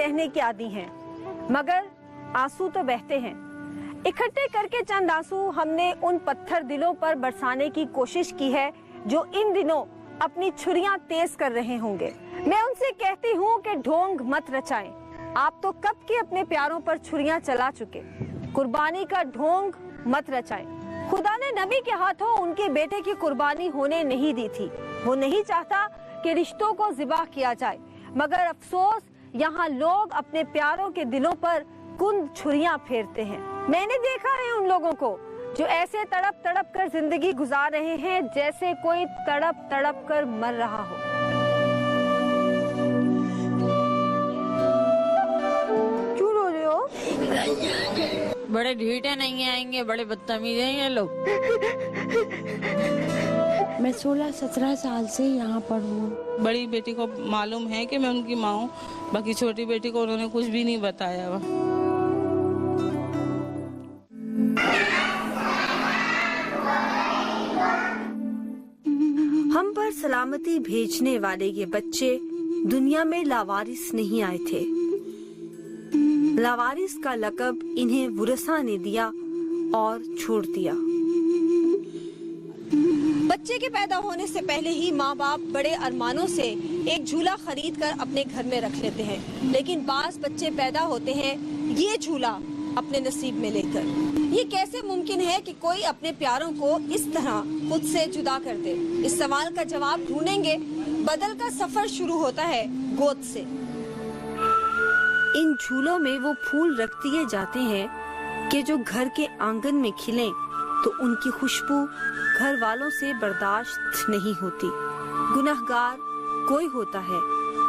सहने के आदी हैं, मगर आंसू तो बहते हैं। इकट्ठे करके चंद आंसू हमने उन पत्थर दिलों पर बरसाने की कोशिश की है जो इन दिनों अपनी छुरियां तेज कर रहे होंगे। मैं उनसे कहती हूँ कि ढोंग मत रचाएं, आप तो कब के अपने प्यारों पर छुरियां चला चुके। कुर्बानी का ढोंग मत रचाएं। खुदा ने नबी के हाथों उनके बेटे की कुर्बानी होने नहीं दी थी। वो नहीं चाहता कि रिश्तों को ज़िबा किया जाए, मगर अफसोस यहाँ लोग अपने प्यारों के दिलों पर कुंद छुरियां फेरते हैं। मैंने देखा है उन लोगों को जो ऐसे तड़प तड़प कर जिंदगी गुजार रहे हैं जैसे कोई तड़प तड़प कर मर रहा हो। क्यों रो रहे हो? बड़े ढीठे नहीं आएंगे, बड़े बदतमीज हैं ये लोग। मैं 16-17 साल से यहाँ पर हूँ। बड़ी बेटी को मालूम है कि मैं उनकी माँ हूँ, बाकी छोटी बेटी को उन्होंने कुछ भी नहीं बताया। हम पर सलामती भेजने वाले ये बच्चे दुनिया में लावारिस नहीं आए थे। लावारिस का लक़ब इन्हें वुरसा ने दिया और छोड़ दिया। बच्चे के पैदा होने से पहले ही माँ बाप बड़े अरमानों से एक झूला खरीद कर अपने घर में रख लेते हैं, लेकिन बास बच्चे पैदा होते हैं ये झूला अपने नसीब में लेकर। ये कैसे मुमकिन है कि कोई अपने प्यारों को इस तरह खुद से जुदा कर दे? इस सवाल का जवाब ढूंढेंगे। बदल का सफर शुरू होता है गोद से। इन झूलों में वो फूल रख दिए जाते हैं कि जो घर के आंगन में खिलें तो उनकी खुशबू घर वालों से बर्दाश्त नहीं होती। गुनहगार कोई होता है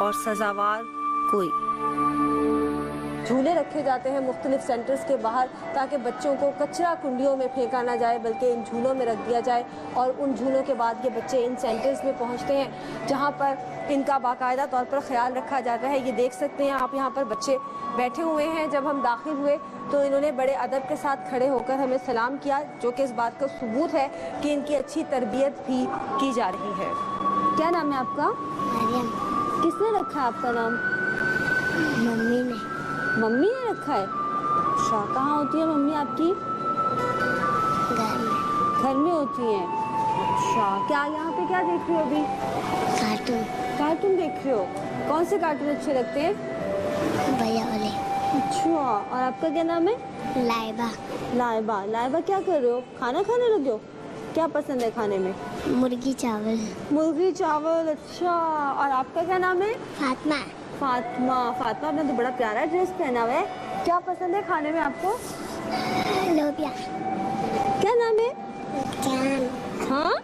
और सजावार कोई। झूले रखे जाते हैं मुख्तलिफ सेंटर्स के बाहर ताकि बच्चों को कचरा कुंडियों में फेंका ना जाए, बल्कि इन झूलों में रख दिया जाए। और उन झूलों के बाद ये बच्चे इन सेंटर्स में पहुंचते हैं जहां पर इनका बाकायदा तौर पर ख्याल रखा जाता है। ये देख सकते हैं आप, यहाँ पर बच्चे बैठे हुए हैं। जब हम दाखिल हुए तो इन्होंने बड़े अदब के साथ खड़े होकर हमें सलाम किया, जो कि इस बात का सबूत है कि इनकी अच्छी तरबियत भी की जा रही है। क्या नाम है आपका? मरियम। किसने रखा है आपका नाम? मम्मी ने। मम्मी ने रखा है? अच्छा, कहाँ होती है मम्मी आपकी? घर में। घर में होती है। अच्छा, क्या यहाँ पे क्या देख रहे हो अभी? कार्टून। कार्टून देख रहे हो? कौन से कार्टून अच्छे लगते हैं? भैया वाले। अच्छा, और आपका क्या नाम है? लाइबा। लाइबा। लाइबा क्या कर रहे हो? खाना खाने लगे हो? क्या पसंद है खाने में? मुर्गी चावल। मुर्गी चावल। अच्छा, और आपका क्या नाम है? फातिमा। फातिमा। फातिमा, आपने तो बड़ा प्यारा ड्रेस पहना हुआ है। क्या पसंद है खाने में आपको? लोबिया। क्या नाम है? चांद। हाँ,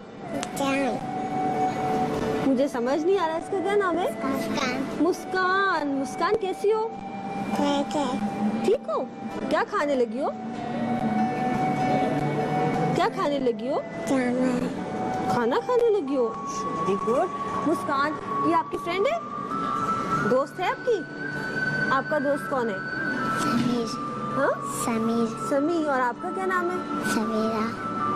चांद। मुझे समझ नहीं आ रहा इसका क्या नाम है? मुस्कान। मुस्कान। मुस्कान कैसी हो? ठीक हो? क्या खाने लगी हो? क्या खाने लगी हो? खाना खाने लगी हो? Very good. मुस्कान, ये आपकी फ्रेंड है? दोस्त है आपकी? आपका दोस्त कौन है? समीर। हाँ? समीर। समी। और आपका क्या नाम है? समीरा।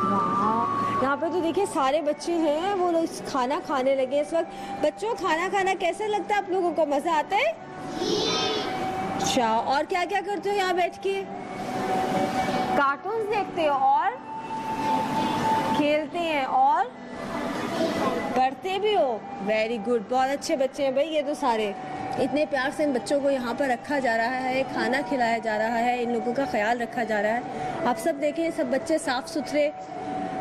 वाह, यहाँ पे तो देखिए सारे बच्चे हैं, वो लोग खाना खाने लगे इस वक्त। बच्चों, खाना खाना कैसा लगता है आप लोगों को? मजा आता है? अच्छा, और क्या क्या करते हो यहाँ बैठ के? कार्टून्स देखते हो और खेलते हैं और पढ़ते भी हो? वेरी गुड, बहुत अच्छे बच्चे हैं भाई ये तो सारे। इतने प्यार से इन बच्चों को यहाँ पर रखा जा रहा है, खाना खिलाया जा रहा है, इन लोगों का ख्याल रखा जा रहा है। आप सब देखें, सब बच्चे साफ सुथरे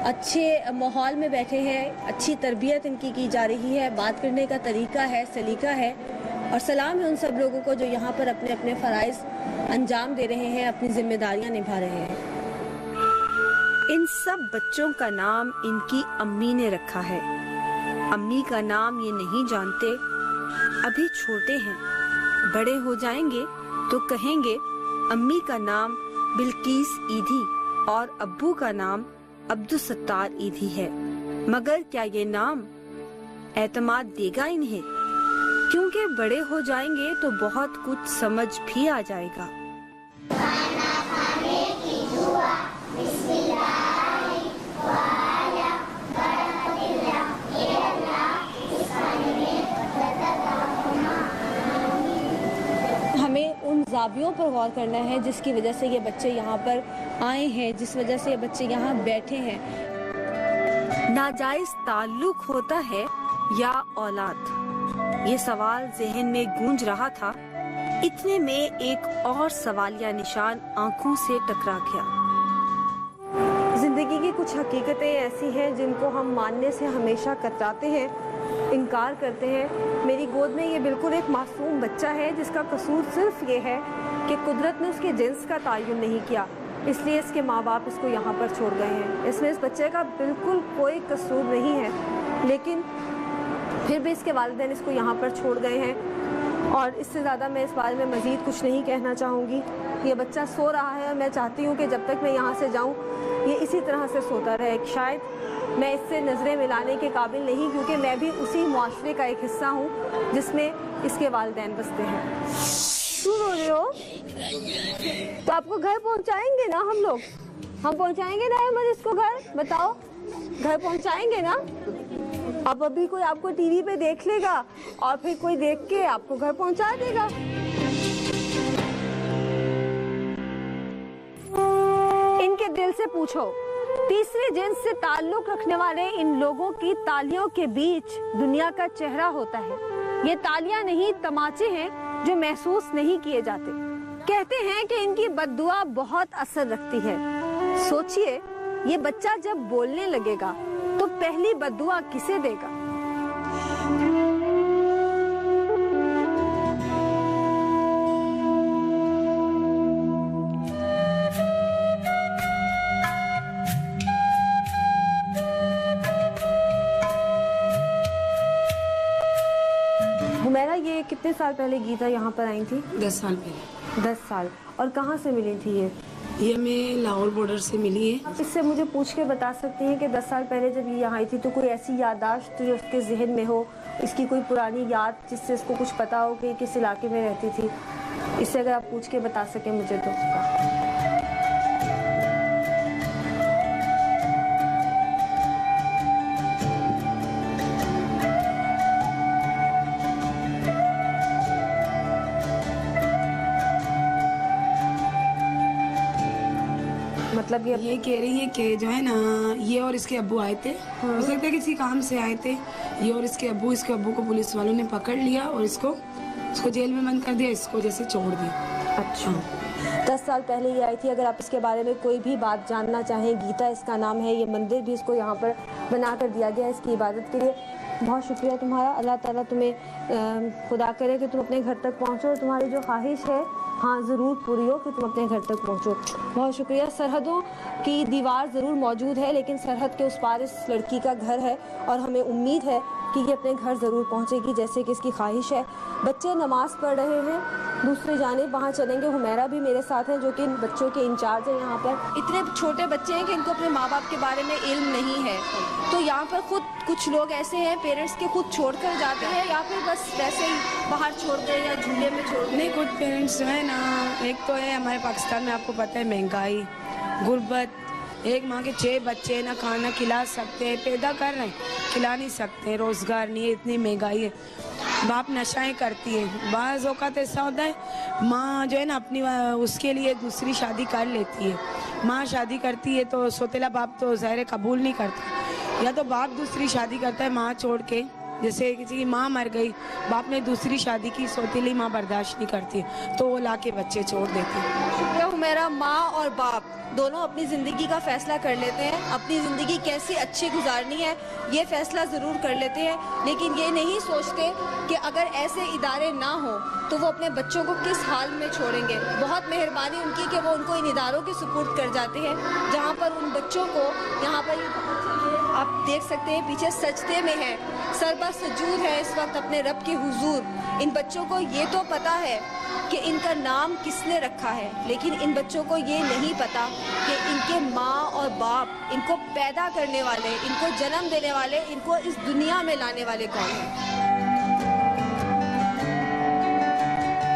अच्छे माहौल में बैठे हैं, अच्छी तरबियत इनकी की जा रही है, बात करने का तरीका है, सलीका है। और सलाम है उन सब लोगों को जो यहाँ पर अपने अपने फ़राइज़ अंजाम दे रहे हैं, अपनी जिम्मेदारियाँ निभा रहे हैं। इन सब बच्चों का नाम इनकी अम्मी ने रखा है। अम्मी का नाम ये नहीं जानते, अभी छोटे हैं, बड़े हो जाएंगे तो कहेंगे अम्मी का नाम बिल्किस ईदी और अब्बू का नाम अब्दुल सत्तार ईदी है। मगर क्या ये नाम एतमाद देगा इन्हें? क्योंकि बड़े हो जाएंगे तो बहुत कुछ समझ भी आ जाएगा। हमें जावियों पर गौर करना है जिसकी वजह से ये बच्चे यहाँ पर आए हैं, जिस वजह से ये बच्चे यहाँ बैठे हैं। नाजायज ताल्लुक होता है या औलाद, ये सवाल जहन में गूंज रहा था। इतने में एक और सवालिया निशान आंखों से टकरा गया। जिंदगी की कुछ हकीकतें ऐसी हैं जिनको हम मानने से हमेशा कतराते हैं, इनकार करते हैं। मेरी गोद में ये बिल्कुल एक मासूम बच्चा है जिसका कसूर सिर्फ ये है कि कुदरत ने उसके जिन्स का तायुन नहीं किया, इसलिए इसके माँ बाप इसको यहाँ पर छोड़ गए हैं। इसमें इस बच्चे का बिल्कुल कोई कसूर नहीं है, लेकिन फिर भी इसके वालिदैन इसको यहाँ पर छोड़ गए हैं। और इससे ज़्यादा मैं इस बारे में मज़ीद कुछ नहीं कहना चाहूँगी। ये बच्चा सो रहा है और मैं चाहती हूँ कि जब तक मैं यहाँ से जाऊँ ये इसी तरह से सोता रहे। शायद मैं इससे नज़रें मिलाने के काबिल नहीं, क्योंकि मैं भी उसी मुआशरे का एक हिस्सा हूँ जिसमें इसके वालिदैन बसते हैं। क्यों रो रहे हो? तो आपको घर पहुँचाएंगे ना हम लोग? हम पहुँचाएंगे ना अहमद इसको घर? बताओ, घर पहुँचाएंगे ना? अब अभी कोई आपको टीवी पे देख लेगा और फिर कोई देख के आपको घर पहुँचा देगा। इनके दिल से पूछो, तीसरे जिन्स से ताल्लुक रखने वाले इन लोगों की तालियों के बीच दुनिया का चेहरा होता है। ये तालियां नहीं, तमाचे हैं जो महसूस नहीं किए जाते। कहते हैं कि इनकी बद्दुआ बहुत असर रखती है। सोचिए, ये बच्चा जब बोलने लगेगा तो पहली बद्दुआ किसे देगा? हुमैरा, ये कितने साल पहले गीता यहाँ पर आई थी? 10 साल पहले। 10 साल। और कहाँ से मिली थी ये हमें लाहौर बॉर्डर से मिली है। इससे मुझे पूछ के बता सकती हैं कि 10 साल पहले जब ये यहाँ आई थी तो कोई ऐसी याददाश्त जो उसके जहन में हो, इसकी कोई पुरानी याद जिससे इसको कुछ पता हो कि किस इलाके में रहती थी? इससे अगर आप पूछ के बता सकें मुझे तो। मतलब ये कह रही है कि जो है ना, ये और इसके अब्बू आए थे। हो सकता है किसी काम से आए थे। ये और इसके अब्बू को पुलिस वालों ने पकड़ लिया और इसको जेल में बंद कर दिया, इसको जैसे छोड़ दिया। अच्छा, 10 साल पहले ये आई थी। अगर आप इसके बारे में कोई भी बात जानना चाहें, गीता इसका नाम है। ये मंदिर भी इसको यहाँ पर बना कर दिया गया है इसकी इबादत के लिए। बहुत शुक्रिया तुम्हारा। अल्लाह ताला तुम्हें खुदा करे कि तुम अपने घर तक पहुँचो और तुम्हारी जो ख्वाहिश है हाँ ज़रूर पूरी हो कि तुम अपने घर तक पहुँचो। बहुत शुक्रिया। सरहदों की दीवार ज़रूर मौजूद है, लेकिन सरहद के उस पार इस लड़की का घर है और हमें उम्मीद है कि ये अपने घर ज़रूर पहुँचेगी जैसे कि इसकी ख्वाहिश है। बच्चे नमाज़ पढ़ रहे हैं, दूसरी जानिब वहाँ चलेंगे। हुमैरा भी मेरे साथ हैं जो कि इन बच्चों के इंचार्ज हैं यहाँ पर। इतने छोटे बच्चे हैं कि इनको अपने माँ बाप के बारे में इल्म नहीं है, तो यहाँ पर खुद कुछ लोग ऐसे हैं पेरेंट्स के खुद छोड़ कर जाते हैं या फिर बस वैसे ही बाहर छोड़ गए या झूले में छोड़ गए? नहीं, खुद पेरेंट्स जो है ना, एक तो है हमारे पाकिस्तान में आपको पता है महंगाई, गुर्बत, एक माँ के 6 बच्चे ना खाना खिला सकते हैं, पैदा कर रहे हैं, खिला नहीं सकते, रोजगार नहीं है, इतनी महंगाई है। बाप नशाएं करती है। बाज़ औक़ात ऐसा होता है माँ जो है ना अपनी उसके लिए दूसरी शादी कर लेती है। माँ शादी करती है तो सौतेला बाप तो ज़ाहिर कबूल नहीं करता, या तो बाप दूसरी शादी करता है माँ छोड़ के। जैसे किसी की माँ मर गई, बाप ने दूसरी शादी की, सौतेली माँ बर्दाश्त नहीं करती तो वो ला के बच्चे छोड़ देते हैं। मेरा माँ और बाप दोनों अपनी ज़िंदगी का फैसला कर लेते हैं, अपनी ज़िंदगी कैसे अच्छी गुजारनी है ये फैसला ज़रूर कर लेते हैं, लेकिन ये नहीं सोचते कि अगर ऐसे इदारे ना हो तो वो अपने बच्चों को किस हाल में छोड़ेंगे। बहुत मेहरबानी उनकी कि वो उनको इन इदारों के सुपुर्द कर जाते हैं जहाँ पर उन बच्चों को यहाँ पर आप देख सकते हैं पीछे सजदे में है, सरबा सजूद है इस वक्त अपने रब के हुजूर। इन बच्चों को ये तो पता है कि इनका नाम किसने रखा है, लेकिन इन बच्चों को ये नहीं पता कि इनके माँ और बाप, इनको पैदा करने वाले, इनको जन्म देने वाले, इनको इस दुनिया में लाने वाले कौन हैं।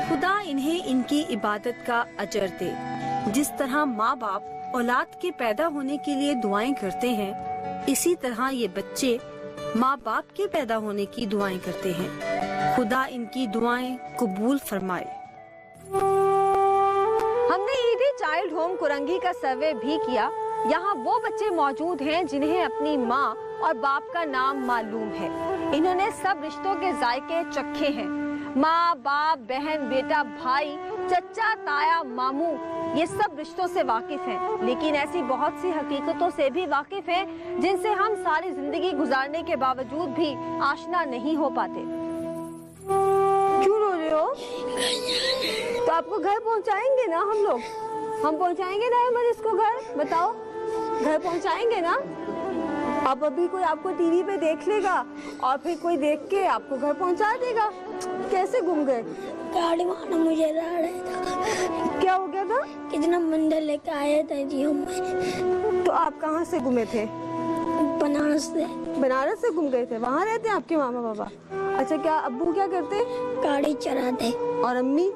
खुदा इन्हें इनकी इबादत का अजर दे। जिस तरह माँ बाप औलाद के पैदा होने के लिए दुआएं करते हैं, इसी तरह ये बच्चे माँ बाप के पैदा होने की दुआएं करते हैं। खुदा इनकी दुआएं कबूल फरमाए। ओल्ड होम कुरंगी का सर्वे भी किया। यहाँ वो बच्चे मौजूद हैं जिन्हें अपनी माँ और बाप का नाम मालूम है। इन्होंने सब रिश्तों के जायके चखे हैं। माँ, बाप, बहन, बेटा, भाई, चचा, ताया, मामू, ये सब रिश्तों से वाकिफ हैं, लेकिन ऐसी बहुत सी हकीकतों से भी वाकिफ हैं जिनसे हम सारी जिंदगी गुजारने के बावजूद भी आशना नहीं हो पाते। क्यों रो रहे हो? तो आपको घर पहुंचाएंगे ना हम लोग? हम पहुंचाएंगे ना मरीज को घर? बताओ, घर पहुंचाएंगे ना? अब अभी कोई आपको टीवी पे देख लेगा और फिर कोई देख के आपको घर पहुंचा देगा। कैसे गुम गए? गाड़ी वाला मुझे ला रहा था। क्या हो गया था? कितना मंदिर लेके आए थे जी हम। तो आप कहाँ से गुमे थे? बनारस से। बनारस से गुम गए थे? वहाँ रहते हैं आपके मामा पापा? अच्छा, क्या अब्बू क्या करते? गाड़ी चलाते। और अम्मी?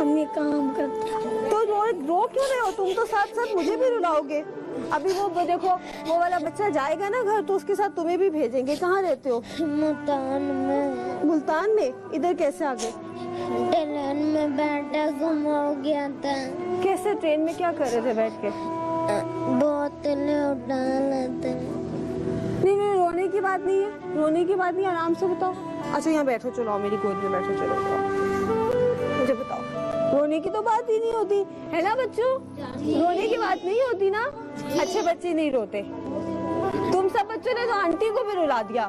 अम्मी काम करते। तो रो क्यों रहे हो? तुम तो साथ साथ मुझे भी रुलाओगे। अभी वो देखो, वो वाला बच्चा जाएगा ना घर तो उसके साथ तुम्हें भी भेजेंगे। कहाँ रहते हो? मुल्तान में। मुल्तान में? इधर कैसे आ गए? ट्रेन में बैठा गुम हो गया था। कैसे? ट्रेन में क्या कर रहे थे बैठ के? बोतलें उठा लेते। नहीं नहीं, रोने की बात नहीं है, रोने की बात नहीं, आराम से बताओ। अच्छा, यहाँ बैठो, चलो आओ मेरी गोद में बैठो, चलो बताओ, मुझे बताओ। रोने की तो बात ही नहीं होती है ना बच्चों? रोने की बात नहीं होती ना? अच्छे बच्चे नहीं रोते। तुम सब बच्चों ने तो आंटी को भी रुला दिया।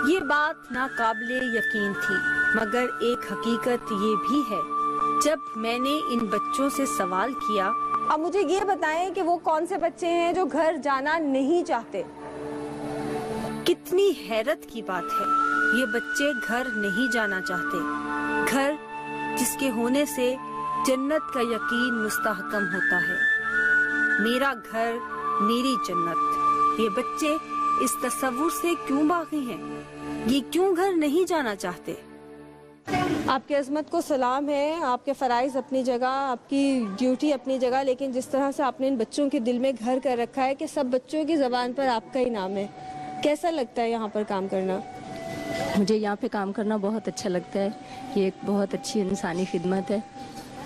ये बात नाकाबिले यकीन थी, मगर एक हकीकत ये भी है। जब मैंने इन बच्चों से सवाल किया, अब मुझे ये बताएं कि वो कौन से बच्चे हैं जो घर जाना नहीं चाहते। कितनी हैरत की बात है, ये बच्चे घर नहीं जाना चाहते। घर जिसके होने से जन्नत का यकीन मुस्तहकम होता है। मेरा घर, मेरी जन्नत। ये बच्चे इस तस्वुर से क्यों बागी हैं? ये क्यों घर नहीं जाना चाहते? आपकी अज़मत को सलाम है, आपके फ़राइज़ अपनी जगह, आपकी ड्यूटी अपनी जगह, लेकिन जिस तरह से आपने इन बच्चों के दिल में घर कर रखा है कि सब बच्चों की ज़बान पर आपका ही नाम है। कैसा लगता है यहाँ पर काम करना? मुझे यहाँ पे काम करना बहुत अच्छा लगता है। ये एक बहुत अच्छी इंसानी खिदमत है।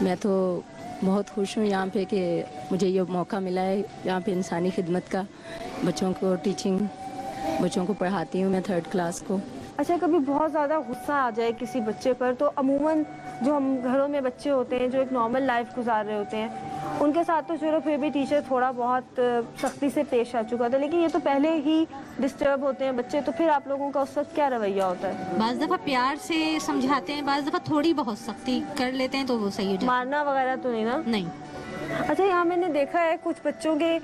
मैं तो बहुत खुश हूँ यहाँ पे कि मुझे ये मौका मिला है यहाँ पे इंसानी खिदमत का। बच्चों को टीचिंग, बच्चों को पढ़ाती हूँ मैं 3rd क्लास को। अच्छा, कभी बहुत ज़्यादा गुस्सा आ जाए किसी बच्चे पर तो अमूमन जो हम घरों में बच्चे होते हैं जो एक नॉर्मल लाइफ गुजार रहे होते हैं, उनके साथ तो चलो फिर भी टीचर थोड़ा बहुत सख्ती से पेश आ चुका था, लेकिन ये तो पहले ही डिस्टर्ब होते हैं बच्चे, तो फिर आप लोगों का उस वक्त क्या रवैया होता है? बाज़ दफ़ा प्यार से समझाते हैं, बाज़ दफ़ा थोड़ी बहुत सख्ती कर लेते हैं तो वो सही हो जाता है। मारना वगैरह तो नहीं ना? नहीं। अच्छा, यहाँ मैंने देखा है कुछ बच्चों के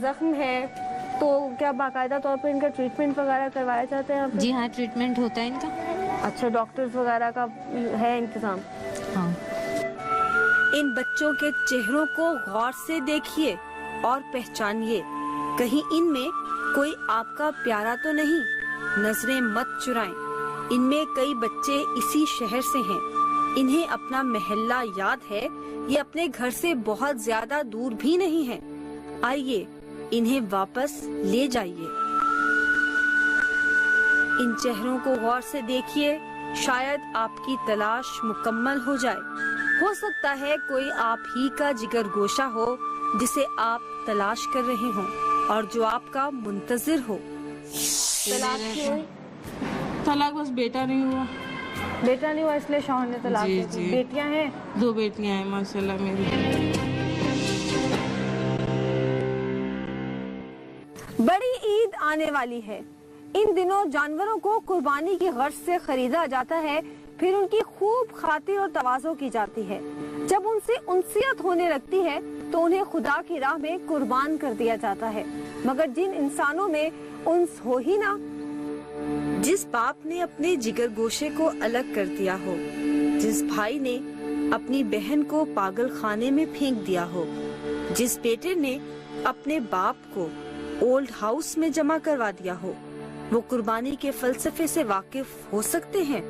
जख्म है, तो क्या बाकायदा तौर पर इनका ट्रीटमेंट वगैरह करवाया जाता है यहाँ पे? जी हाँ, ट्रीटमेंट होता है इनका। अच्छा, डॉक्टर्स वगैरह का है इंतजाम? हाँ। इन बच्चों के चेहरों को गौर से देखिए और पहचानिए, कहीं इनमें कोई आपका प्यारा तो नहीं। नजरें मत चुराएं। इनमें कई बच्चे इसी शहर से हैं। इन्हें अपना महल्ला याद है, ये अपने घर से बहुत ज्यादा दूर भी नहीं है। आइए, इन्हें वापस ले जाइए। इन चेहरों को गौर से देखिए, शायद आपकी तलाश मुकम्मल हो जाए। हो सकता है कोई आप ही का जिगर गोशा हो जिसे आप तलाश कर रहे हों और जो आपका मुंतजिर हो। तलाक क्यों? तलाक बस बेटा नहीं हुआ। बेटा नहीं हुआ इसलिए शौहर ने तलाक जी, दे दी। जी। बेटियां हैं? 2 बेटियां हैं माशाल्लाह मेरी। बड़ी ईद आने वाली है। इन दिनों जानवरों को कुर्बानी की गर्ज से खरीदा जाता है, फिर उनकी खूब खातिर और तवाज़ो की जाती है। जब उनसे उनसियत होने लगती है तो उन्हें खुदा की राह में कुर्बान कर दिया जाता है। मगर जिन इंसानों में उन्स हो ही ना, जिस बाप ने अपने जिगर गोशे को अलग कर दिया हो, जिस भाई ने अपनी बहन को पागल खाने में फेंक दिया हो, जिस बेटे ने अपने बाप को ओल्ड हाउस में जमा करवा दिया हो, वो कुर्बानी के फलसफे से वाकिफ हो सकते हैं।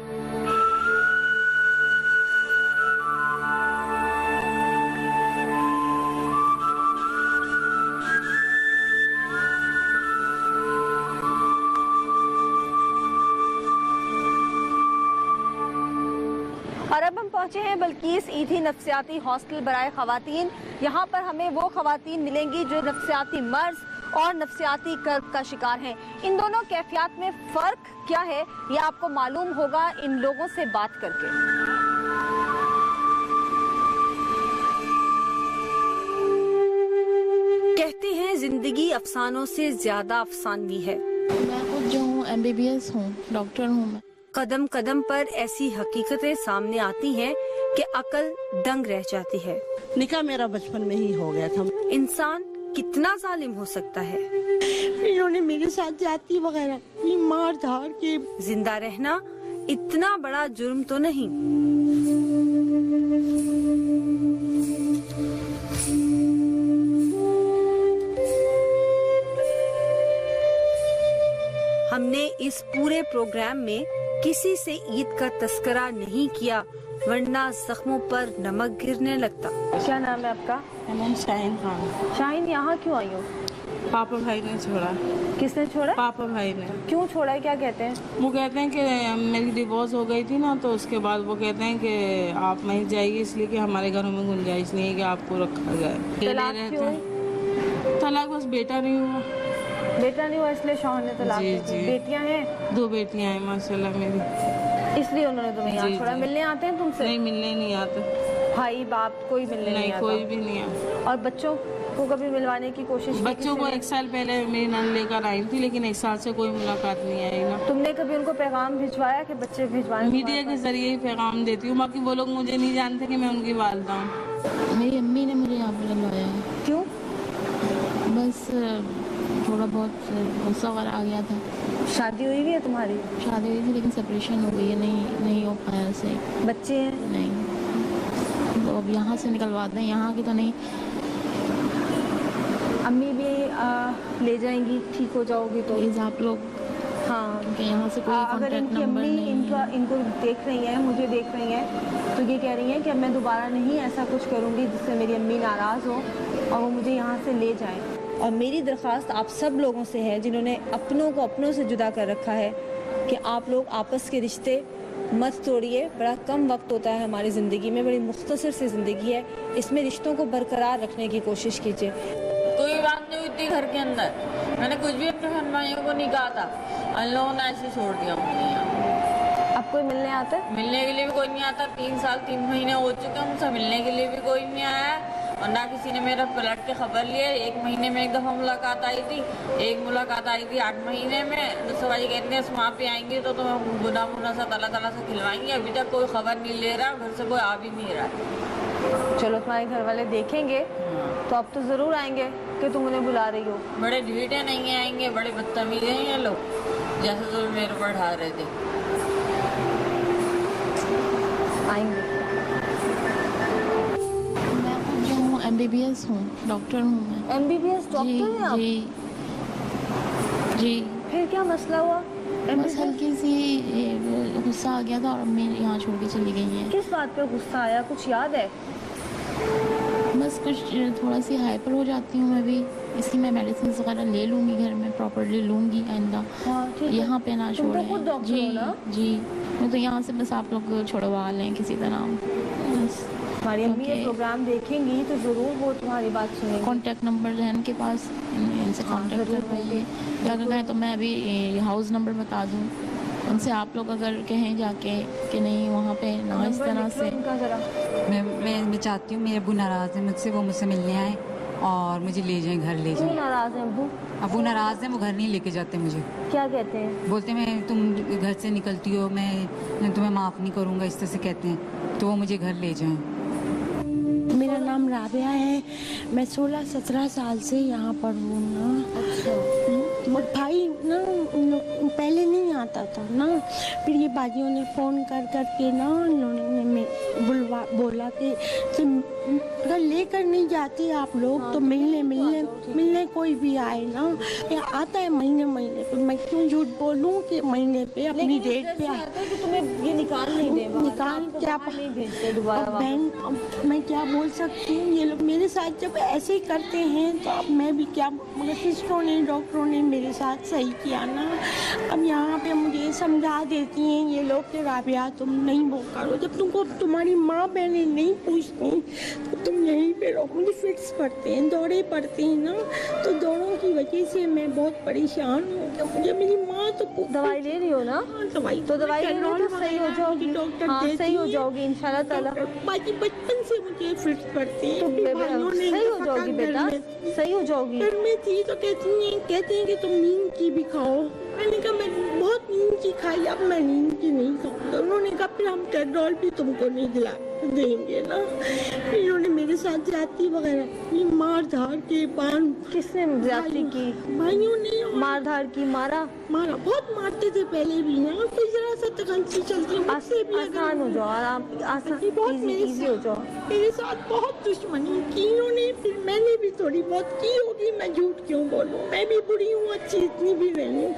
और अब हम पहुंचे हैं बल्कीस ईथी नफ्सियाती हॉस्टल बराए खवातीन। यहाँ पर हमें वो खवातीन मिलेंगी जो नफ्सियाती मर्ज और नफ्सियाती कर्ब का शिकार हैं। इन दोनों कैफियत में फ़र्क क्या है ये आपको मालूम होगा इन लोगों से बात करके। कहते हैं जिंदगी अफसानों से ज्यादा अफसानवी है। मैं खुद जो हूँ MBBS हूँ, डॉक्टर हूँ मैं। कदम कदम पर ऐसी हकीकतें सामने आती हैं कि अकल दंग रह जाती है। निकाह मेरा बचपन में ही हो गया था। इंसान कितना जालिम हो सकता है। इन्होंने मेरे साथ जाती वगैरह की मार धार के। जिंदा रहना इतना बड़ा जुर्म तो नहीं। हमने इस पूरे प्रोग्राम में किसी से ईद का तस्करा नहीं किया वरना जख्मों पर नमक गिरने लगता। क्या नाम है आपका? नाम शाहीन खान। शाहीन, यहाँ क्यों आई हो? पापा भाई ने छोड़ा। किसने छोड़ा? पापा भाई ने। क्यों छोड़ा है, क्या कहते हैं? वो कहते हैं कि मेरी डिवोर्स हो गई थी ना, तो उसके बाद वो कहते हैं कि आप वहीं जाइए, इसलिए कि हमारे घरों में गुंजाइश नहीं है कि आपको रखा जाए। तलाक क्यों? तलाक बस बेटा नहीं हुआ। बेटा नहीं हुआ इसलिए शौहर ने तलाक दी थी। बेटियां हैं? 2 बेटियां हैं माशाल्लाह मेरी। इसलिए उन्होंने तुम्हें यहाँ छोड़ा। मिलने आते हैं तुमसे? नहीं, मिलने नहीं आते। भाई बाप कोई मिलने नहीं आता? कोई भी नहीं आता। और बच्चों को कभी मिलवाने की कोशिश की? बच्चों को 1 साल पहले मेरी नंद लेकर आई थी, लेकिन 1 साल से कोई मुलाकात नहीं आई ना। तुमने कभी उनको पैगाम भिजवाया कि बच्चे भिजवाने? मीडिया के जरिए ही पैगाम देती हूँ, बाकी वो लोग मुझे नहीं जानते कि मैं उनकी वालिदा हूँ। मेरी अम्मी ने मुझे यहाँ पर लगवाया है। क्यों? बस थोड़ा बहुत गुस्सा वगैरह आ गया था। शादी हुई भी है तुम्हारी? शादी हुई थी लेकिन सेपरेशन हो गई है, नहीं हो पाया से। बच्चे हैं? नहीं, तो अब यहाँ से निकलवा दें, यहाँ की तो नहीं। अम्मी भी ले जाएंगी, ठीक हो जाओगी तो? प्लीज़ आप लोग, हाँ, कि यहाँ से कोई अगर कॉन्टैक्ट इनकी नंबर अम्मी नहीं। इनको देख रही हैं, मुझे देख रही हैं, तो ये कह रही हैं कि अब मैं दोबारा नहीं ऐसा कुछ करूँगी जिससे मेरी अम्मी नाराज़ हो और वो मुझे यहाँ से ले जाएं। और मेरी दरख्वास्त आप सब लोगों से है जिन्होंने अपनों को अपनों से जुदा कर रखा है कि आप लोग आपस के रिश्ते मत तोड़िए। बड़ा कम वक्त होता है हमारी ज़िंदगी में, बड़ी मुख्तसर सी ज़िंदगी है, इसमें रिश्तों को बरकरार रखने की कोशिश कीजिए। कोई बात नहीं हुई थी घर के अंदर, मैंने कुछ भी अपने बहन भाइयों को नहीं कहा था, अन लोगों ने ऐसे छोड़ दिया मुझे यहाँ। अब कोई मिलने आता है? मिलने के लिए भी कोई नहीं आता। 3 साल 3 महीने हो चुके हैं, मुझसे मिलने के लिए भी कोई नहीं आया और ना किसी ने मेरा पलट के खबर लिया। 1 महीने में 1 दफ़ा मुलाकात आई थी, एक मुलाकात आई थी 8 महीने में। दूसरा भाई कहते हैं वहाँ पे आएंगे तो तुम्हें गुना मुना सा तला से खिलवाएंगे। अभी तक कोई खबर नहीं ले रहा, घर से कोई आ भी नहीं रहा। चलो तुम्हारे घर वाले देखेंगे तो अब तो ज़रूर आएंगे कि तुम उन्हें बुला रही हो। बड़े ढीठे नहीं आएंगे, बड़े बदतमीज हैं ये लोग, जैसे तो मेरे ऊपर ढा रहे थे। आएंगे। मैं खुद जो हूँ MBBS हूँ, डॉक्टर हूँ मैं। MBBS डॉक्टर हैं आप? जी। फिर क्या मसला हुआ? बस हल्की सी गुस्सा आ गया था और अम्मी यहाँ छोड़ के चली गई हैं। किस बात पे गुस्सा आया, कुछ याद है? बस कुछ थोड़ा सी हाइपर हो जाती हूँ मैं भी, इसलिए मैं मेडिसिन वगैरह ले लूँगी, घर में प्रॉपरली लूँगी आइंदा। यहाँ पे ना छोड़ें। खुद डॉक्टर हो ना? जी, मैं तो यहाँ से बस आप लोग छुड़वा लें किसी तरह बस। हमारी अम्मी ये प्रोग्राम देखेंगी तो ज़रूर वो तुम्हारी बात सुनेंगी। कॉन्टैक्ट नंबर है इनके पास, इनसे कॉन्टैक्ट करवाइए। अगर कहें तो मैं अभी हाउस नंबर बता दूँ उनसे, आप लोग अगर कहें जाके कि नहीं वहाँ पे ना इस तरह से। मैं चाहती हूँ, मेरे अबू नाराज़ हैं मुझसे, वो मुझसे मिलने आए और मुझे ले जाएं, घर ले जाएं। नाराज़ हैं अबू? अबू नाराज़ हैं, वो घर नहीं लेके जाते मुझे। क्या कहते हैं? बोलते हैं तुम घर से निकलती हो, मैं तुम्हें माफ़ नहीं करूँगा, इस तरह से कहते हैं, तो वो मुझे घर ले जाएं। मेरा नाम राबिया है, मैं 16-17 साल से यहाँ पर हूँ ना। अच्छा। भाई ना पहले नहीं आता था ना, फिर ये बाजियों ने फ़ोन कर के ना उन्होंने बोला कि अगर लेकर नहीं जाते आप लोग तो मिलने कोई भी आए ना, ये आता है महीने पे। मैं क्यों झूठ बोलूँ कि महीने पे अपनी डेट पे तो तुम्हें ये निकाल नहीं दे, निकाल क्या नहीं भेजते दोबारा। बहन मैं क्या बोल सकती हूँ, ये लोग मेरे साथ जब ऐसे ही करते हैं तो अब मैं भी क्या, मगर सिस्टरों ने डॉक्टरों ने मेरे साथ सही किया ना। अब यहाँ पे मुझे समझा देती हैं ये लोग कि राबिया तुम नहीं वो करो, जब तुमको तुम्हारी माँ बहनें नहीं पूछती तो तुम यहीं पे रहो। मुझे फिट्स पड़ते हैं, दौरे पड़ते हैं ना, तो दौरों की वजह से मैं बहुत परेशान हूँ। कि मुझे मेरी माँ तो दवाई ले रही हो ना? दवाई तो दवाई ले लो तो सही हो जाओगी, डॉक्टर हाँ सही हो जाओगी इंशाल्लाह ताला। बाकी बचपन से मुझे फिट्स पड़ती है। तो सही हो जाओगी बेटा, सही हो जाओगी। घर में थी तो कहते हैं कि तुम नींद की भी खाओ। मैंने कहा मैं बहुत नींद की खाई, अब मैं नींद की नहीं खाऊंगा। उन्होंने कहा फिर हम टेड्रोल भी तुमको नहीं दिला देंगे ना। इन्होंने मेरे साथ जाती वगैरह ये मार धार के पान। किसने ज्यादती की? भाइयों ने मार धार की, मारा बहुत मारते थे पहले भी ना। कोई जरा सा तकंसी चलती है आसान हो जाओ, आराम आसान इजी हो जाओ। मेरे साथ बहुत दुश्मनी की इन्होंने, फिर मैंने भी थोड़ी बहुत की होगी। मैं झूठ क्यों बोलूं, मैं भी बुरी हूँ, अच्छी इतनी भी नहीं हूँ।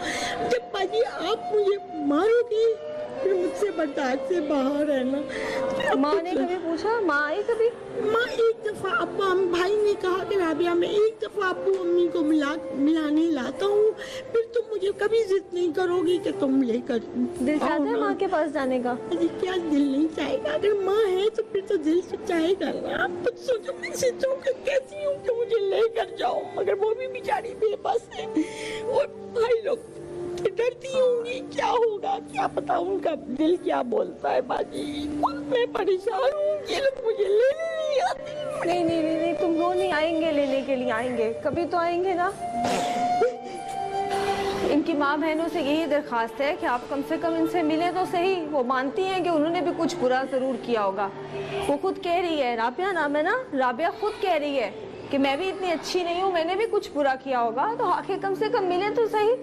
जब बाजी आप मुझे मारोगे फिर मुझसे बर्दाश्त से बाहर है ना। माँ ने कभी पूछा? माँ आई कभी? माँ एक दफा अब्बा भाई ने कहा कि राबिया मैं एक दफा अब्बू अम्मी को मिलाने लाता हूँ, फिर तुम मुझे कभी जिद नहीं करोगी कि तुम लेकर। दिल चाहता है माँ के पास जाने का? अरे क्या दिल नहीं चाहेगा? अगर माँ है तो फिर तो दिल से चाहेगा ना। आप कुछ सोचो, मैं सोचूं कि कैसी हूँ कि मुझे लेकर जाओ, मगर वो भी बेचारी बेबस है। और भाई लोग डरती होंगी क्या होगा, क्या पता उनका दिल क्या बोलता है। बाजी मैं परेशान हूँ, ये लोग मुझे लेने नहीं आते। नहीं तुम वो नहीं आएंगे, लेने के लिए आएंगे, कभी तो आएंगे ना। इनकी माँ बहनों से यही दरखास्त है कि आप कम से कम इनसे मिले तो सही। वो मानती हैं कि उन्होंने भी कुछ बुरा जरूर किया होगा। वो खुद कह रही है, राबिया नाम है ना, राबिया खुद कह रही है कि मैं भी इतनी अच्छी नहीं हूँ, मैंने भी कुछ बुरा किया होगा, तो आखिर कम से कम मिले तो सही।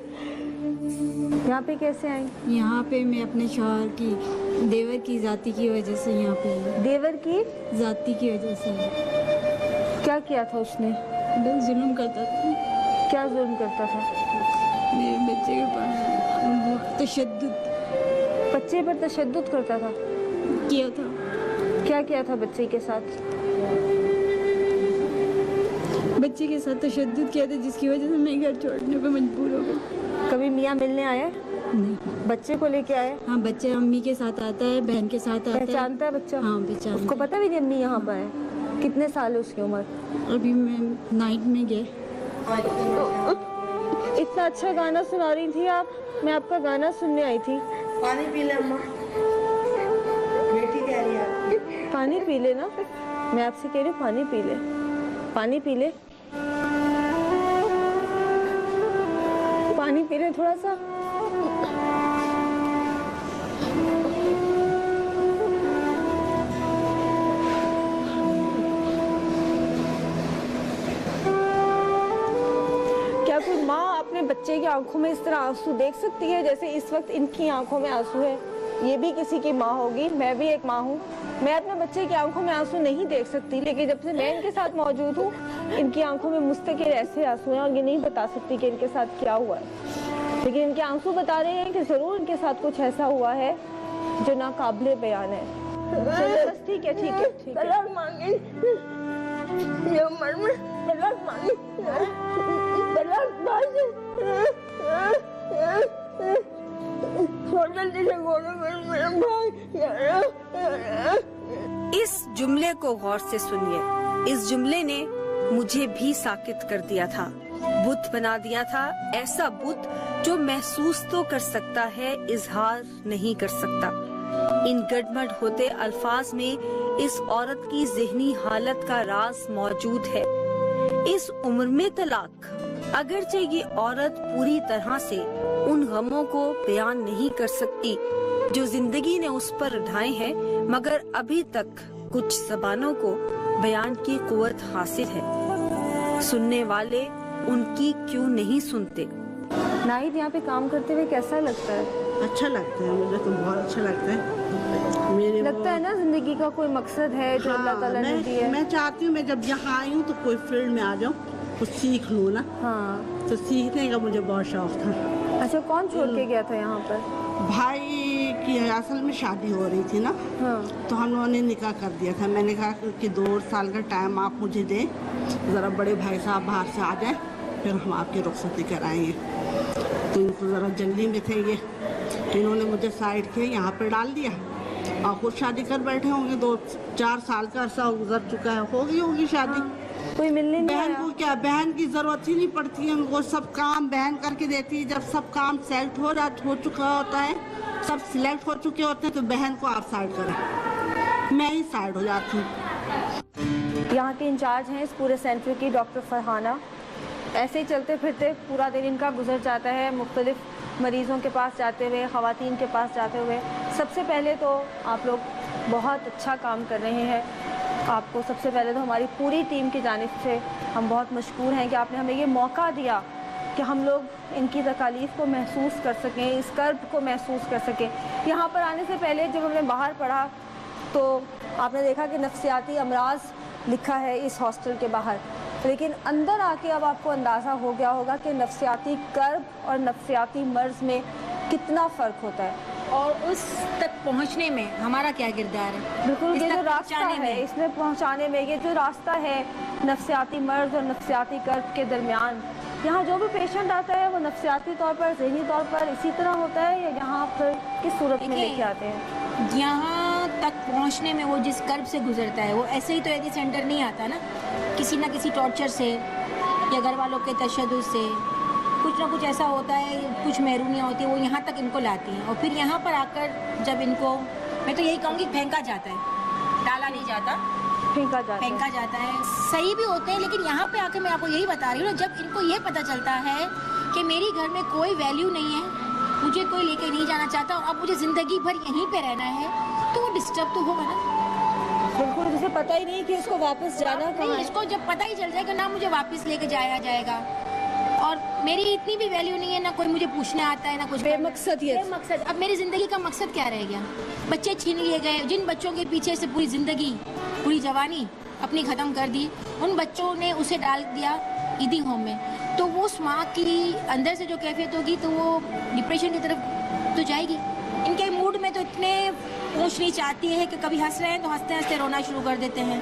यहाँ पे कैसे आई? यहाँ पे मैं अपने शौहर की देवर की जाति की वजह से यहाँ पे आई। देवर की जाति की वजह से? क्या किया था उसने? बस जुल्म करता था। क्या जुल्म करता था? मेरे बच्चे के पास तशद्दुद, बच्चे पर तशद्दुद करता था? किया था। क्या किया था बच्चे के साथ? बच्चे के साथ तशद्दुद किया था, जिसकी वजह से मैं घर छोड़ने पे मजबूर हो गई। कभी मियाँ मिलने आए? नहीं। बच्चे को लेके आए? हाँ, बच्चे अम्मी के साथ आता है, बहन के साथ आता है। पहचानता है बच्चा? हाँ पहचानता। उसको पता भी नहीं अम्मी यहाँ पर है? कितने साल है उसकी उम्र? अभी मैं नाइट में गए। इतना अच्छा गाना सुना रही थी आप, मैं आपका गाना सुनने आई थी। पानी पी ले अम्मा, बेटी कह रही है। पानी पी ले ना, मैं आपसे कह रही हूँ पानी पी ले, पानी पी ले, पानी पी ले थोड़ा सा। क्या कोई माँ अपने बच्चे की आंखों में इस तरह आंसू देख सकती है जैसे इस वक्त इनकी आंखों में आंसू है? ये भी किसी की माँ होगी, मैं भी एक माँ हूँ। मैं अपने बच्चे की आंखों में आंसू नहीं देख सकती, लेकिन जब से मैं इनके साथ मौजूद हूँ इनकी आंखों में मुस्तकिल ऐसे आंसू हैं और ये नहीं बता सकती कि इनके साथ क्या हुआ है, लेकिन इनके आंसू बता रहे हैं कि जरूर इनके साथ कुछ ऐसा हुआ है जो नाकाबिले बयान है। चलो बस ठीक है, ठीक है, ठीक है। ये उम्र में तलाक मांगी, तलाक इस जुमले को गौर से सुनिए। इस जुमले ने मुझे भी साकित कर दिया था, बुत बना दिया था, ऐसा बुत जो महसूस तो कर सकता है, इजहार नहीं कर सकता। इन गड़बड़ होते अल्फाज में इस औरत की ज़हनी हालत का राज मौजूद है। इस उम्र में तलाक, अगरचे ये औरत पूरी तरह से उन गमों को बयान नहीं कर सकती जो जिंदगी ने उस पर ढाए हैं, मगर अभी तक कुछ जबानों को बयान की कुव्वत हासिल है। सुनने वाले उनकी क्यों नहीं सुनते? नाहिद, यहाँ पे काम करते हुए कैसा लगता है? अच्छा लगता है, मुझे तो बहुत अच्छा लगता है। मेरे लगता है ना जिंदगी का कोई मकसद है जो अल्लाह ताला ने दिया है। मैं चाहती हूँ मैं जब यहाँ आई हूँ तो कोई फील्ड में आ जाऊँ, कुछ सीख लूँ ना। हाँ, तो सीखने का मुझे बहुत शौक था। अच्छा, कौन छोड़ के गया था यहाँ पर? भाई की असल में शादी हो रही थी ना। हाँ। तो हम लोगों ने निकाह कर दिया था। मैंने कहा कि 2 साल का टाइम आप मुझे दें, ज़रा बड़े भाई साहब बाहर से आ जाए, फिर हम आपकी रुखसती कराएंगे। तो इनको ज़रा जल्दी में थे ये, इन्होंने मुझे साइड के यहाँ पर डाल दिया और खुद शादी कर बैठे होंगे। 2-4 साल का अर्सा गुजर चुका है, होगी शादी। कोई मिलने नहीं बहन आया? को क्या, बहन की जरूरत ही नहीं पड़ती है उनको, सब काम बहन करके देती है। जब सब काम सेलेक्ट हो चुका होता है, सब सिलेक्ट हो चुके होते हैं, तो बहन को आप साइड करें, मैं ही साइड हो जाती हूँ। यहाँ के इंचार्ज हैं इस पूरे सेंटर की डॉक्टर फरहाना। ऐसे ही चलते फिरते पूरा दिन इनका गुजर जाता है, मुख्तलिफ मरीज़ों के पास जाते हुए, ख़वातीन के पास जाते हुए। सबसे पहले तो आप लोग बहुत अच्छा काम कर रहे हैं। आपको सबसे पहले तो हमारी पूरी टीम की जानिब से हम बहुत मशकूर हैं कि आपने हमें ये मौका दिया कि हम लोग इनकी तकालीफ को महसूस कर सकें, इस कर्ब को महसूस कर सकें। यहाँ पर आने से पहले जब हमने बाहर पढ़ा तो आपने देखा कि नफ्सियाती अमराज लिखा है इस हॉस्टल के बाहर, लेकिन अंदर आके अब आपको अंदाज़ा हो गया होगा कि नफ्सियाती कर्ब और नफ्सियाती मर्ज़ में कितना फ़र्क होता है और उस तक पहुंचने में हमारा क्या किरदार है। बिल्कुल, इस ये तक जो रास्ता पहुंचाने है, में। इसमें पहुंचाने में, ये जो रास्ता है नफ्सियाती मर्ज़ और नफ्सियाती कर्ब के दरमियान, यहाँ जो भी पेशेंट आता है वो नफ्सियाती तौर पर, ज़हनी तौर पर इसी तरह होता है, या यहाँ पर किस सूरत में लेके आते हैं? यहाँ तक पहुँचने में वो जिस कर्ब से गुजरता है वो ऐसे ही तो यदि सेंटर नहीं आता ना, किसी ना किसी टॉर्चर से या घर वालों के तशद्दुद से कुछ ना कुछ ऐसा होता है, कुछ महरूमियाँ होती है, वो यहाँ तक इनको लाती हैं। और फिर यहाँ पर आकर जब इनको, मैं तो यही कहूँगी, फेंका जाता है, डाला नहीं जाता, फेंका जाता है। सही भी होते हैं, लेकिन यहाँ पे आकर मैं आपको यही बता रही हूँ, जब इनको ये पता चलता है कि मेरी घर में कोई वैल्यू नहीं है, मुझे कोई लेके नहीं जाना चाहता, अब मुझे ज़िंदगी भर यहीं पे रहना है, तो वो डिस्टर्ब तो होगा ना। बिल्कुल, जिसे पता ही नहीं कि इसको वापस जाना कहाँ है। इसको जब पता ही चल जाएगा ना मुझे वापस लेके जाया जाएगा, और मेरी इतनी भी वैल्यू नहीं है, ना कोई मुझे पूछने आता है, ना कुछ बेमकसद। अब मेरी ज़िंदगी का मकसद क्या रह गया? बच्चे छीन लिए गए, जिन बच्चों के पीछे से पूरी ज़िंदगी, पूरी जवानी अपनी ख़त्म कर दी, उन बच्चों ने उसे डाल दिया ईदी होम में, तो वो उस माँ की अंदर से जो कैफियत होगी तो वो डिप्रेशन की तरफ तो जाएगी। इनके मूड में तो इतने पहुँचनी चाहती है कि कभी हंस रहे हैं तो हंसते हंसते रोना शुरू कर देते हैं।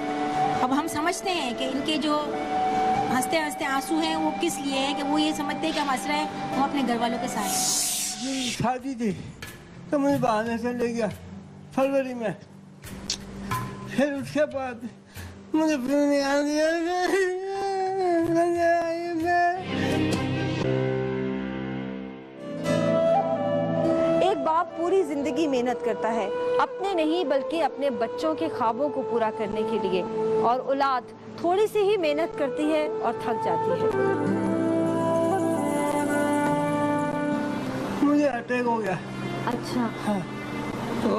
अब हम समझते हैं कि इनके जो हंसते हंसते आंसू हैं वो किस लिए हैं, कि वो ये समझते हैं कि हम हंस रहे हैं, हम अपने घर वालों के साथ। शादी थी तो मुझे बहाने से ले गया फरवरी में, फिर उसके बाद मुझे फिर नहीं आ दिया। एक बाप पूरी जिंदगी मेहनत करता है, अपने नहीं बल्कि अपने बच्चों के ख्वाबों को पूरा करने के लिए, और औलाद थोड़ी सी ही मेहनत करती है और थक जाती है। मुझे अटैक हो गया। अच्छा। हाँ, तो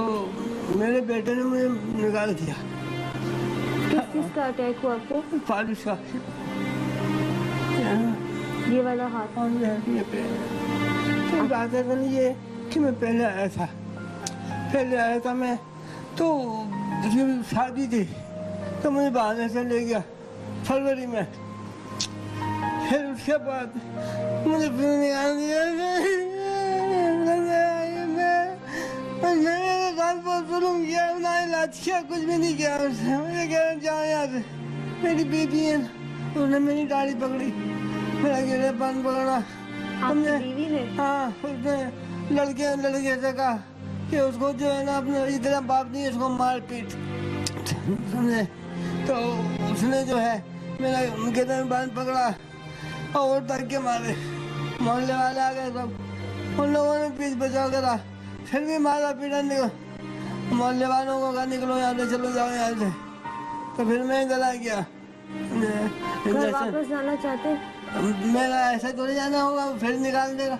मेरे बेटे ने मुझे निकाल दिया। किस चीज का अटैक हुआ आपको? फालिश का। ये वाला हाथ? ये पे। तो बात है तो ये कि मैं पहले आया था मैं, तो शादी थी तो मुझे बहाने से ले गया फरवरी में, फिर उसके बाद मुझे फिर नहीं आ दिया। मैंने काम पर जुल्म किया, ना इलाज किया, कुछ भी नहीं किया उसने। मुझे कह रहे जाओ यहाँ से, मेरी बेटी है, उसने मेरी दाढ़ी पकड़ी, मेरा गिरेबान पकड़ा। हमने हाँ, उसने लड़के से कहा कि उसको जो है ना अपने इतना बाप नहीं, उसको मार पीट, समझे? तो उसने जो है मेरा गिरेबान पकड़ा और तक के मारे, मोहल्ले वाले आ गए सब, उन लोगों ने पीछ बचाव करा, फिर भी मारा पीटा। निकलो मोहल्ले वालों को कहा निकलो यहाँ से, चलो जाओ यहाँ से। तो फिर मैं इधर आ गया। घर वापस जाना चाहते? मेरा ऐसा थोड़ी जाना होगा, फिर निकाल देगा।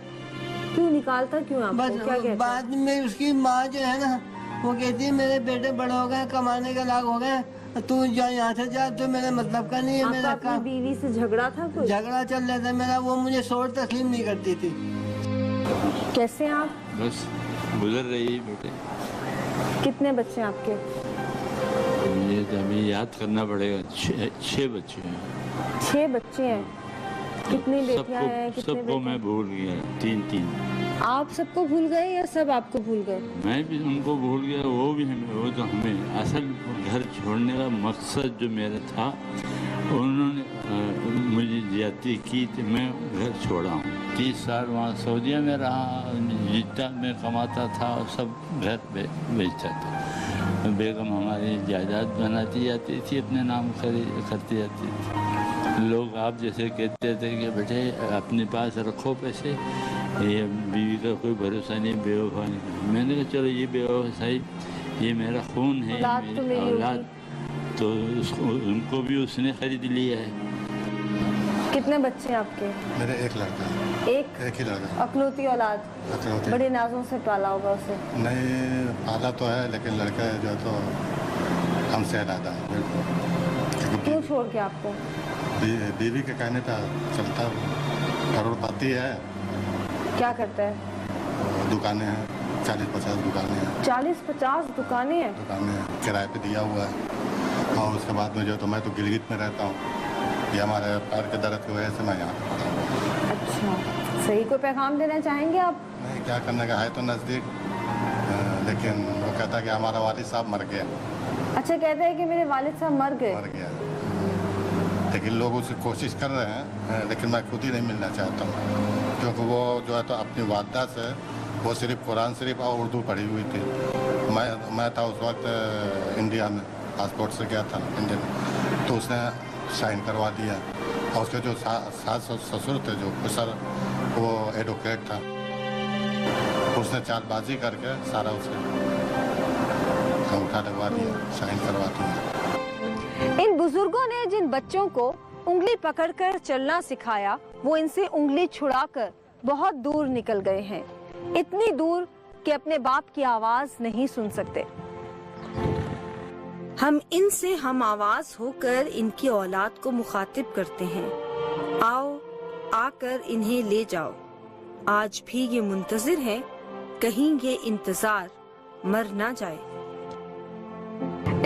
क्यों निकालता, क्यों आपको? बस क्या कहता? बाद में उसकी माँ जो है ना, वो कहती है मेरे बेटे बड़े हो गए, कमाने के लायक हो गए, तू जा यहाँ से जा, तो मेरे मतलब का नहीं है। मेरा अपनी बीवी से झगड़ा था कुछ? झगड़ा चल रहा था मेरा, वो मुझे सोच तस्लीम नहीं करती थी। कैसे आप? बस गुजर रही है बेटे। कितने बच्चे आपके? ये तो हमें याद करना पड़ेगा, 6 बच्चे हैं। 6 बच्चे हैं? कितनी बेटियां हैं? कितने सबको मैं भूल गया, 3-3। आप सबको भूल गए या सब आपको भूल गए? मैं भी उनको भूल गया, वो भी हमें, वो तो हमें। असल घर छोड़ने का मकसद जो मेरा था, उन्होंने मुझे ज्यादती की तो मैं घर छोड़ा हूँ। 30 साल वहाँ सऊदीया में रहा, जिद्दा में कमाता था और सब घर बेचता था। बेगम हमारी जायदाद बनाती जाती थी, अपने नाम करती जाती थी। लोग आप जैसे कहते थे कि बेटे अपने पास रखो पैसे, ये बीवी का कोई भरोसा नहीं, बेवफा नहीं। मैंने कहा चलो ये बेवफाई, ये मेरा खून है, मेरी औलाद, तो उनको भी उसने खरीद लिया है। कितने बच्चे हैं आपके? मेरे एक लड़का है। एक ही लड़का। अकलौती औलाद? अकलौती। बड़े नाजों से पाला होगा उसे? नहीं पाला तो है, लेकिन लड़का जो तो हमसे अलग है। क्यों छोड़ के आपको? बीवी के कहने पर चलता, करोड़पति है। क्या करता है? दुकानें हैं, 40-50 दुकानें हैं। 40-50 दुकानें हैं? दुकानें किराए पे दिया हुआ है। और उसके बाद में जो तो मैं तो गिलगित में रहता हूँ, ये हमारे पैर के दर्द की वजह से मैं यहाँ पर पड़ा हूँ। अच्छा, सही कोई पैगाम देना चाहेंगे आप? नहीं, क्या करने का है तो नज़दीक, लेकिन वो कहता है कि हमारा वालिद साहब मर गया। अच्छा, कहते हैं कि मेरे वालिद साहब मर गया, लेकिन लोग उसे कोशिश कर रहे हैं, लेकिन मैं खुद ही नहीं मिलना चाहता हूँ, क्योंकि वो जो है तो अपनी वालदा से वो सिर्फ कुरान शरीफ और उर्दू पढ़ी हुई थी। मैं था उस वक्त इंडिया में, पासपोर्ट से गया था इंडिया में, तो उसने साइन करवा दिया। और उसके जो सास ससुर थे, जो सर वो एडवोकेट था, उसने चालबाजी करके सारा उसे अंगूठा लगवा दिया, साइन करवा दिया। इन बुजुर्गों ने जिन बच्चों को उंगली पकड़कर चलना सिखाया, वो इनसे उंगली छुड़ाकर बहुत दूर निकल गए हैं, इतनी दूर कि अपने बाप की आवाज नहीं सुन सकते। हम इनसे हम आवाज होकर इनकी औलाद को मुखातिब करते हैं, आओ आकर इन्हें ले जाओ। आज भी ये मुंतजिर हैं, कहीं ये इंतजार मर ना जाए।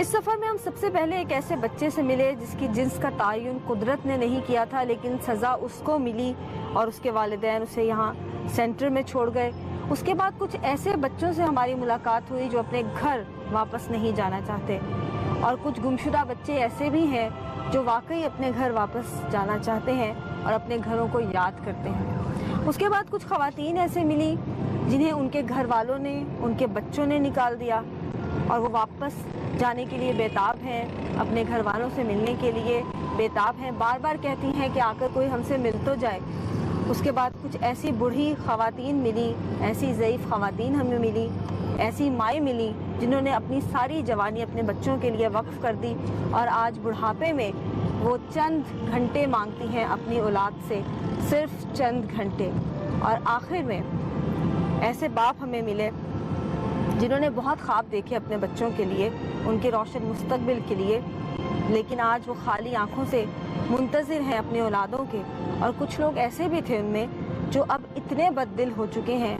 इस सफर में हम सबसे पहले एक ऐसे बच्चे से मिले जिसकी जिन्स का तायुन कुदरत ने नहीं किया था, लेकिन सजा उसको मिली और उसके वालिदैन उसे यहाँ सेंटर में छोड़ गए। उसके बाद कुछ ऐसे बच्चों से हमारी मुलाकात हुई जो अपने घर वापस नहीं जाना चाहते, और कुछ गुमशुदा बच्चे ऐसे भी हैं जो वाकई अपने घर वापस जाना चाहते हैं और अपने घरों को याद करते हैं। उसके बाद कुछ खवातीन ऐसे मिली जिन्हें उनके घर वालों ने, उनके बच्चों ने निकाल दिया और वो वापस जाने के लिए बेताब हैं, अपने घर वालों से मिलने के लिए बेताब हैं, बार बार कहती हैं कि आकर कोई हमसे मिल तो जाए। उसके बाद कुछ ऐसी बूढ़ी खवातीन मिली, ऐसी ज़ईफ़ खवातीन हमें मिली, ऐसी माएँ मिली जिन्होंने अपनी सारी जवानी अपने बच्चों के लिए वक्फ कर दी और आज बुढ़ापे में वो चंद घंटे मांगती हैं अपनी औलाद से, सिर्फ चंद घंटे। और आखिर में ऐसे बाप हमें मिले जिन्होंने बहुत ख्वाब देखे अपने बच्चों के लिए, उनके रोशन मुस्तकबिल के लिए, लेकिन आज वो खाली आंखों से मुंतज़िर हैं अपने औलादों के। और कुछ लोग ऐसे भी थे उनमें जो अब इतने बददिल हो चुके हैं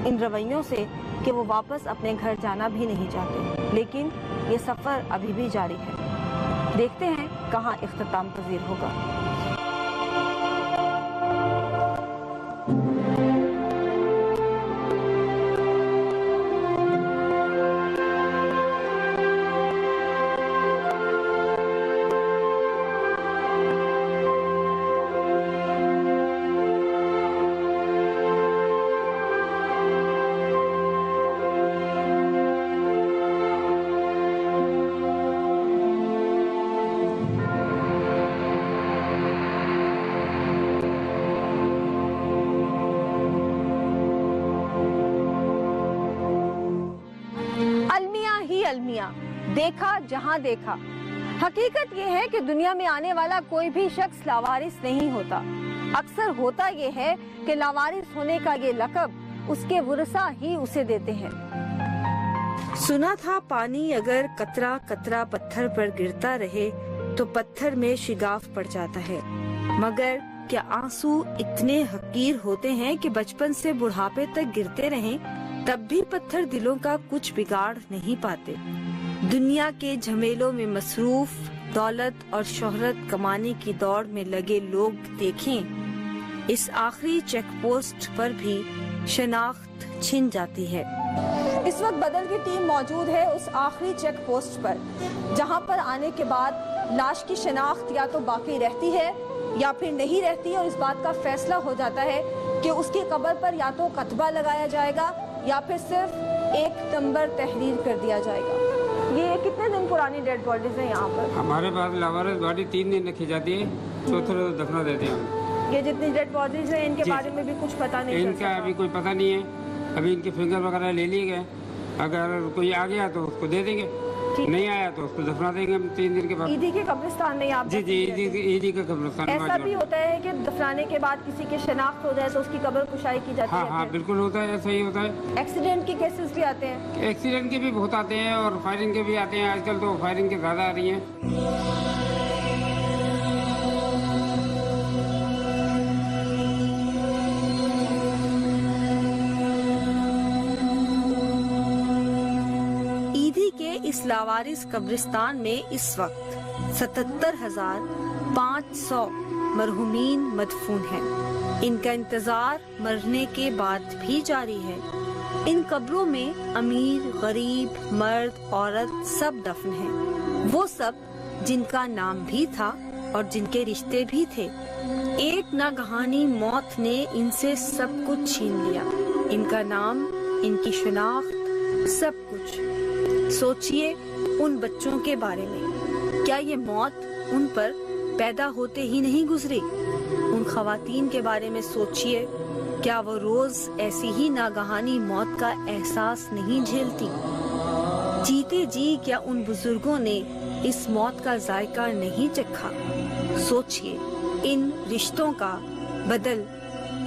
इन रवैयों से कि वो वापस अपने घर जाना भी नहीं चाहते, लेकिन ये सफ़र अभी भी जारी है। देखते हैं कहाँ इख्तिताम पज़ीर होगा। अलमिया देखा जहां देखा। हकीकत ये है कि दुनिया में आने वाला कोई भी शख्स लावारिस नहीं होता। अक्सर होता ये है कि लावारिस होने का ये लक़ब उसके वरसा ही उसे देते हैं। सुना था पानी अगर कतरा कतरा पत्थर पर गिरता रहे तो पत्थर में शिगाफ पड़ जाता है, मगर क्या आंसू इतने हकीर होते हैं कि बचपन से बुढ़ापे तक गिरते रहें तब भी पत्थर दिलों का कुछ बिगाड़ नहीं पाते। दुनिया के झमेलों में मसरूफ, दौलत और शोहरत कमाने की दौड़ में लगे लोग देखें, इस आखिरी चेक पोस्ट पर भी शनाख्त छिन जाती है। इस वक्त बदल की टीम मौजूद है उस आखिरी चेक पोस्ट पर, जहां पर आने के बाद लाश की शनाख्त या तो बाकी रहती है या फिर नहीं रहती, और इस बात का फैसला हो जाता है कि उसकी कब्र पर या तो कतबा लगाया जाएगा या फिर सिर्फ एक नंबर तहरीर कर दिया जाएगा। ये कितने दिन पुरानी डेड बॉडीज हैं यहाँ पर? हमारे पास लावारिस बॉडी 3 दिन रखी जाती है, चौथे रोज दफना देते हैं हम। ये जितनी डेड बॉडीज हैं इनके बारे में भी कुछ पता नहीं? इनका अभी कोई पता नहीं है, अभी इनके फिंगर वगैरह ले लिए गए, अगर कोई आ गया तो उसको दे देंगे, नहीं आया तो उसको दफना देंगे हम 3 दिन के बाद। ईदी के कब्रिस्तान में आप? जी ईदी का कब्रिस्तान। ऐसा भी होता है कि दफनाने के बाद किसी की शिनाख्त हो जाए तो उसकी कब्र कुशाई की जाती है? हाँ बिल्कुल होता है, ऐसा ही होता है। एक्सीडेंट के केसेस भी आते हैं? एक्सीडेंट के भी बहुत आते हैं और फायरिंग के भी आते हैं, आजकल तो फायरिंग के ज़्यादा आ रही हैं। इस लावारिस कब्रिस्तान में इस वक्त 77,500 मरहूमीन मदफून हैं। इनका इंतजार मरने के बाद भी जारी है। इन कब्रों में अमीर, गरीब, मर्द, औरत सब दफन हैं। वो सब जिनका नाम भी था और जिनके रिश्ते भी थे। एक नागहानी मौत ने इनसे सब कुछ छीन लिया, इनका नाम, इनकी शिनाख्त, सब कुछ। सोचिए उन बच्चों के बारे में, क्या ये मौत उन पर पैदा होते ही नहीं गुजरी? उन खवातीन के बारे में सोचिए, क्या वो रोज ऐसी ही नागहानी मौत का एहसास नहीं झेलती? जीते जी क्या उन बुजुर्गों ने इस मौत का जायका नहीं चखा? सोचिए, इन रिश्तों का बदल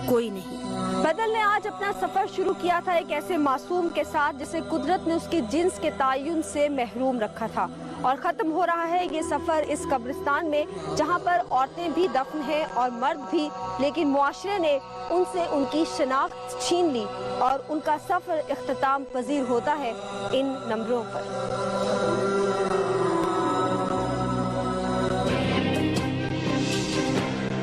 कोई नहीं। बदल ने आज अपना सफर शुरू किया था एक ऐसे मासूम के साथ जिसे कुदरत ने उसकी जिन्स के तायुन से महरूम रखा था, और खत्म हो रहा है ये सफर इस कब्रिस्तान में जहां पर औरतें भी दफन हैं और मर्द भी, लेकिन मुआशरे ने उनसे उनकी शनाख्त छीन ली और उनका सफर इख्तिताम पजीर होता है इन नंबरों पर।